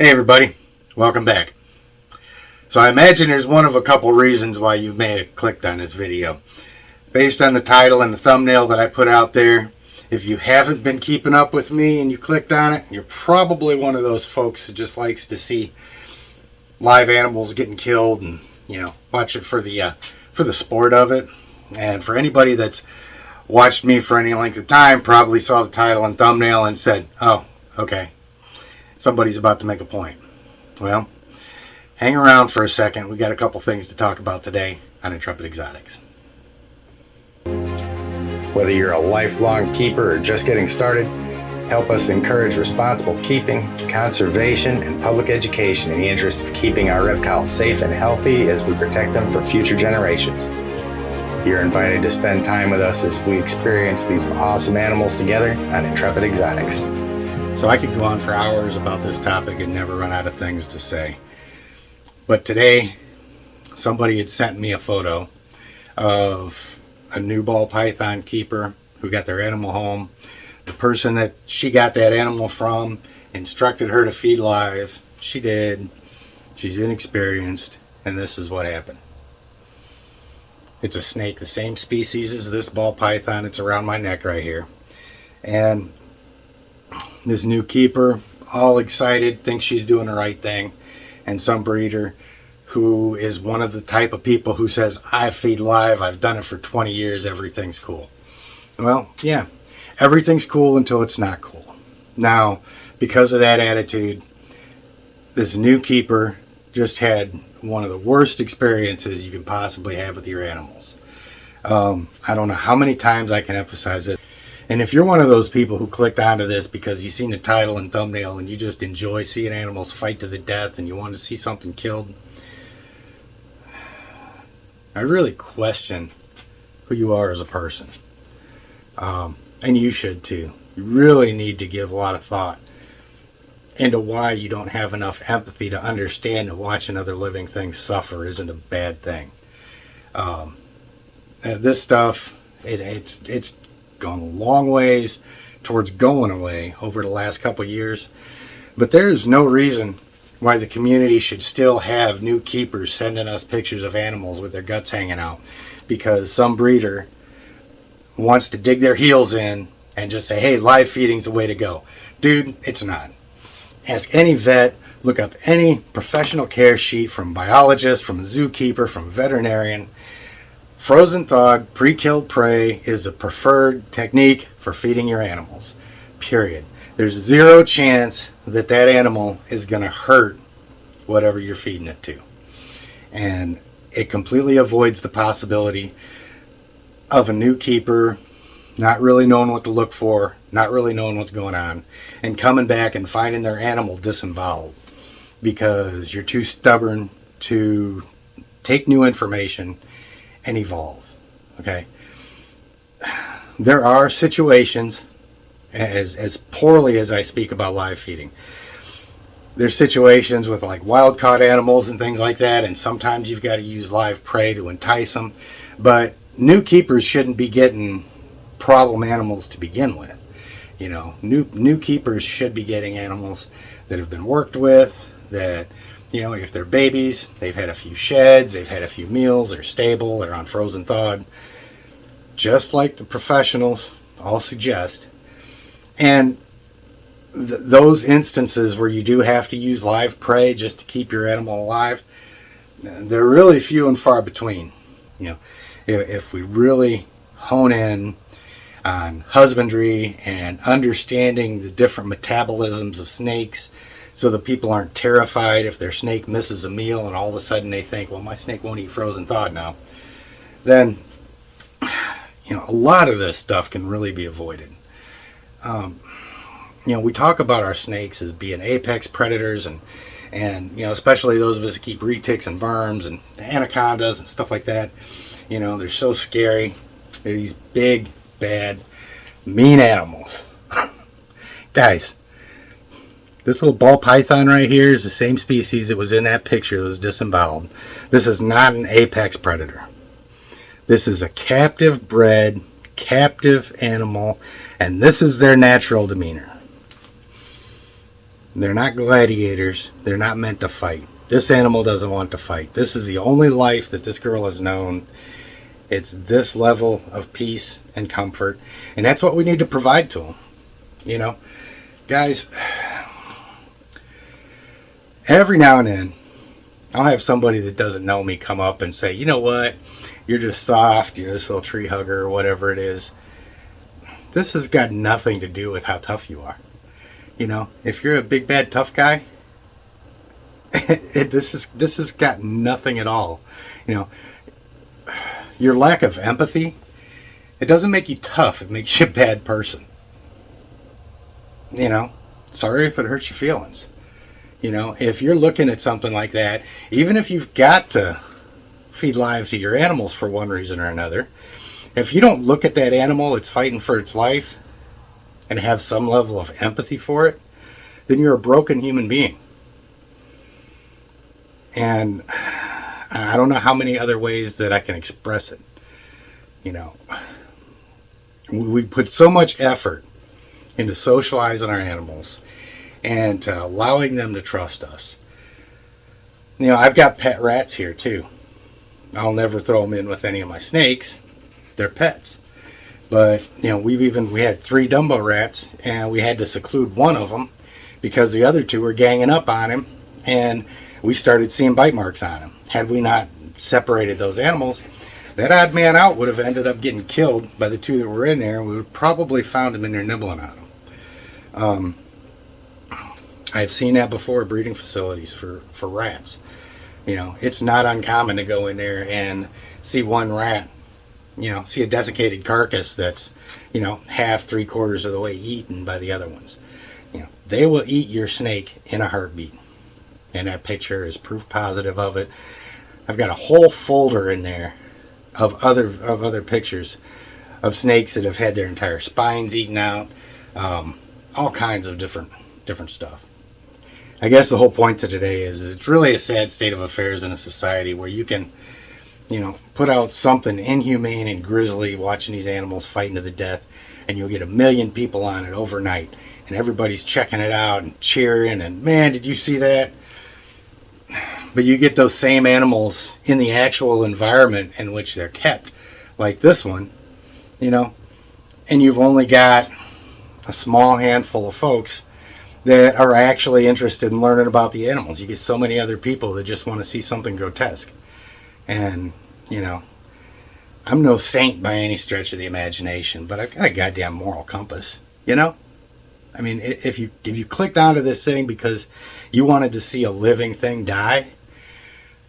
Hey everybody, welcome back. So I imagine there's one of a couple reasons why you may have clicked on this video. Based on the title and the thumbnail that I put out there, if you haven't been keeping up with me and you clicked on it, you're probably one of those folks who just likes to see live animals getting killed and, watch it for the sport of it. And for anybody that's watched me for any length of time, probably saw the title and thumbnail and said, oh, okay, somebody's about to make a point. Well, hang around for a second. We got a couple things to talk about today on Intrepid Exotics. Whether you're a lifelong keeper or just getting started, help us encourage responsible keeping, conservation, and public education in the interest of keeping our reptiles safe and healthy as we protect them for future generations. You're invited to spend time with us as we experience these awesome animals together on Intrepid Exotics. So I could go on for hours about this topic and never run out of things to say. But today, somebody had sent me a photo of a new ball python keeper who got their animal home. The person that she got that animal from instructed her to feed live. She did. She's inexperienced, and this is what happened. It's a snake, the same species as this ball python. It's around my neck right here. And this new keeper, all excited, thinks she's doing the right thing. And some breeder who is one of the type of people who says, I feed live, I've done it for 20 years, everything's cool. Well, yeah, everything's cool until it's not cool. Now, because of that attitude, this new keeper just had one of the worst experiences you can possibly have with your animals. I don't know how many times I can emphasize it. And if you're one of those people who clicked onto this because you've seen the title and thumbnail and you just enjoy seeing animals fight to the death and you want to see something killed, I really question who you are as a person. And you should too. You really need to give a lot of thought into why you don't have enough empathy to understand that watching other living things suffer isn't a bad thing. This stuff, it's gone a long ways towards going away over the last couple of years, but there's no reason why the community should still have new keepers sending us pictures of animals with their guts hanging out because some breeder wants to dig their heels in and just say, hey, live feeding's the way to go. Dude, it's not. Ask any vet, look up any professional care sheet from biologist, from a zookeeper, from a veterinarian. Frozen thawed, pre-killed prey is a preferred technique for feeding your animals, period. There's zero chance that that animal is going to hurt whatever you're feeding it to. And it completely avoids the possibility of a new keeper not really knowing what to look for, not really knowing what's going on, and coming back and finding their animal disemboweled because you're too stubborn to take new information and evolve. Okay? There are situations, as poorly as I speak about live feeding, there's situations with like wild caught animals and things like that, and sometimes you've got to use live prey to entice them, but new keepers shouldn't be getting problem animals to begin with. New keepers should be getting animals that have been worked with, that if they're babies, they've had a few sheds, they've had a few meals, they're stable, they're on frozen thawed, just like the professionals all suggest. And those instances where you do have to use live prey just to keep your animal alive, they're really few and far between. If we really hone in on husbandry and understanding the different metabolisms of snakes so that people aren't terrified if their snake misses a meal and all of a sudden they think, well, my snake won't eat frozen thawed now, then a lot of this stuff can really be avoided. We talk about our snakes as being apex predators and especially those of us that keep retics and worms and anacondas and stuff like that. They're so scary. They're these big, bad, mean animals. Guys, this little ball python right here is the same species that was in that picture that was disemboweled. This is not an apex predator. This is a captive bred, captive animal, and this is their natural demeanor. They're not gladiators. They're not meant to fight. This animal doesn't want to fight. This is the only life that this girl has known. It's this level of peace and comfort. And that's what we need to provide to them. You know, guys, every now and then, I'll have somebody that doesn't know me come up and say, you know what, you're just soft, you're this little tree hugger or whatever it is. This has got nothing to do with how tough you are. You know, if you're a big, bad, tough guy, this has got nothing at all. You know, your lack of empathy, it doesn't make you tough, it makes you a bad person. You know, sorry if it hurts your feelings. You know, if you're looking at something like that, even if you've got to feed live to your animals for one reason or another, if you don't look at that animal that's fighting for its life and have some level of empathy for it, then you're a broken human being. And I don't know how many other ways that I can express it. You know, we put so much effort into socializing our animals and allowing them to trust us. You know, I've got pet rats here too. I'll never throw them in with any of my snakes. They're pets. But, you know, we had 3 Dumbo rats, and we had to seclude one of them because the other 2 were ganging up on him, and we started seeing bite marks on him. Had we not separated those animals, that odd man out would have ended up getting killed by the 2 that were in there, and we would probably found him in there nibbling on him. I've seen that before at breeding facilities for rats. You know, it's not uncommon to go in there and see one rat, you know, see a desiccated carcass that's, you know, half, 3/4 of the way eaten by the other ones. You know, they will eat your snake in a heartbeat. And that picture is proof positive of it. I've got a whole folder in there of other pictures of snakes that have had their entire spines eaten out, all kinds of different stuff. I guess the whole point to today is it's really a sad state of affairs in a society where you can, you know, put out something inhumane and grisly watching these animals fighting to the death, and you'll get 1 million people on it overnight, and everybody's checking it out and cheering, and man, did you see that? But you get those same animals in the actual environment in which they're kept, like this one, you know, and you've only got a small handful of folks that are actually interested in learning about the animals. You get so many other people that just want to see something grotesque. And, you know, I'm no saint by any stretch of the imagination, but I've got a goddamn moral compass, you know? I mean, if you clicked onto this thing because you wanted to see a living thing die,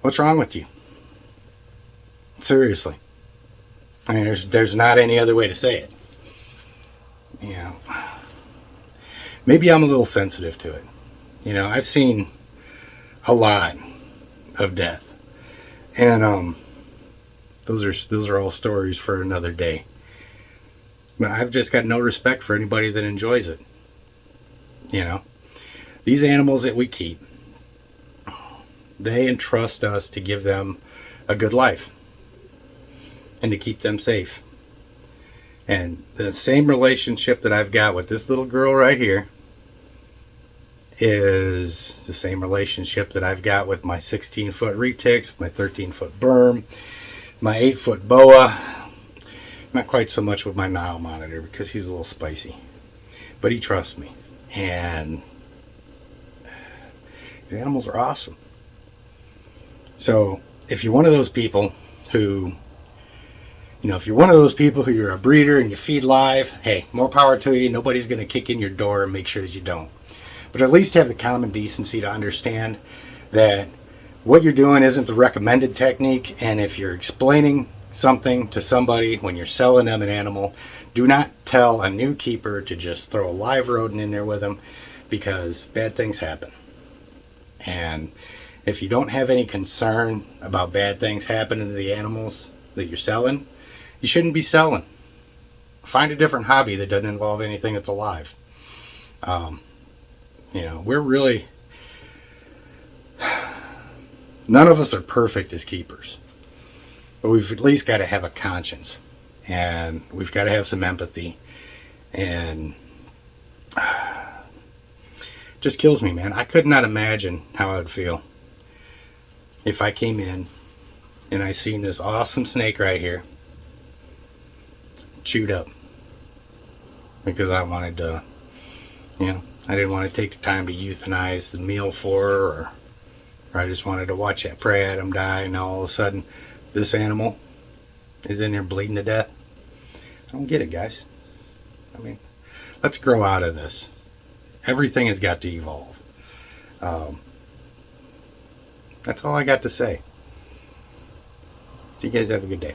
what's wrong with you? Seriously. I mean, there's not any other way to say it. You know, maybe I'm a little sensitive to it. You know, I've seen a lot of death, and those are all stories for another day. But I've just got no respect for anybody that enjoys it. You know, these animals that we keep, they entrust us to give them a good life and to keep them safe. And the same relationship that I've got with this little girl right here is the same relationship that I've got with my 16-foot retics, my 13-foot berm, my 8-foot boa. Not quite so much with my Nile monitor because he's a little spicy. But he trusts me. And these animals are awesome. So if you're one of those people who, you know, if you're one of those people who you're a breeder and you feed live, hey, more power to you. Nobody's going to kick in your door and make sure that you don't. But at least have the common decency to understand that what you're doing isn't the recommended technique. And if you're explaining something to somebody when you're selling them an animal, do not tell a new keeper to just throw a live rodent in there with them, because bad things happen. And if you don't have any concern about bad things happening to the animals that you're selling, you shouldn't be selling. Find a different hobby that doesn't involve anything that's alive. You know, we're really, none of us are perfect as keepers, but we've at least got to have a conscience, and we've got to have some empathy, and just kills me, man. I could not imagine how I would feel if I came in and I seen this awesome snake right here chewed up because I wanted to, I didn't want to take the time to euthanize the meal for her, or I just wanted to watch that prey item die, and all of a sudden this animal is in there bleeding to death. I don't get it, guys. I mean, let's grow out of this. Everything has got to evolve. That's all I got to say. You guys have a good day.